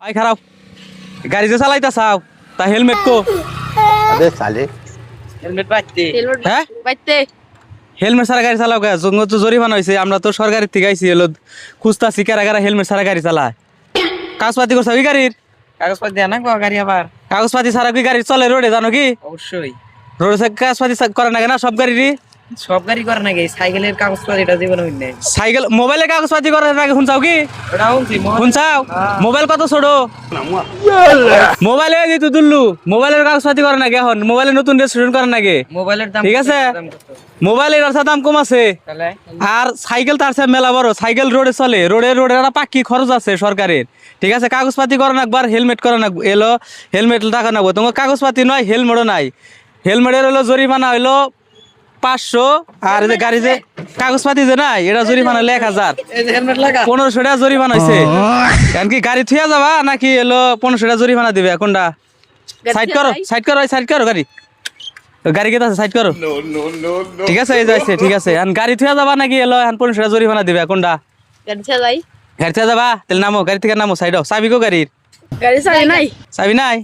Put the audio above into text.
ভাই খারাপ গাড়ি যে চালাইতা চাও তা হেলমেট কো अबे साले হেলমেট বাইতে হ্যাঁ বাইতে হেলমেট ছাড়া গাড়ি চালাও কে জঙ্গ তো জরিমানা হয়েছে আমরা তো সরকারের থেকে আইছি এলো খুঁজতাছি কারা কারা হেলমেট ছাড়া গাড়ি চালায় কাগজপাতি করছে ওই গাড়ির কাগজপত্র দেয়া না গাড়ি আবার কাগজপাতি ছাড়া কি গাড়ি চলে রোডে জানো কি অবশ্যই রোডে কাগজপাতি করে না কেন সব গাড়িরই সব গাড়ি করে নাকি সাইকেলের কাগজপত্র এটা জীবনে হইনে সাইকেল মোবাইলে কাগজপাতি করে নাকি শুনছাও কি ওটা শুনছি শুনছাও মোবাইল কত ছোট মোবাইলে যেহেতু দুল্লু মোবাইলের কাগজপাতি করে নাকি এখন মোবাইলে নতুন রেজিস্ট্রেশন করে নাকি মোবাইলের দাম ঠিক আছে দাম কত? মোবাইলের দাম কম আছে তাহলে আর সাইকেল তার চেয়ে মেলা বড় সাইকেল রোডে চলে রোডে একটা পাক্কি খরচ আছে সরকারের ঠিক আছে কাগজপাতি করে না একবার হেলমেট করে না এলো হেলমেট টাকা নেবো তোমার কাগজপাতি নয় হেলমেটও নাই হেলমেটের হলো জরিমানা হইলো 500 আর এই যে গাড়ি যে কাগজপাতি যে নাই এটা জরিমানা হলো 1000 এই যে হেলমেট লাগা 1500 টাকা জরিমানা হয়েছে কারণ কি গাড়ি থুয়া যাবা নাকি এলো 1500 টাকা জরিমানা দিবে কোনটা সাইড করো গাড়ি গাড়ি কেটে আছে সাইড করো ঠিক আছে এই যাইছে ঠিক আছে এখন গাড়ি থুয়া যাবা নাকি এলো এখন 1500 টাকা জরিমানা দিবে কোনটা গাড়ি চালাই গাড়ি থুয়া যাবা তাহলে নামো গাড়ি থেকে নামো সাইড চাবি কো গাড়ির গাড়ি চালাই নাই চাবি নাই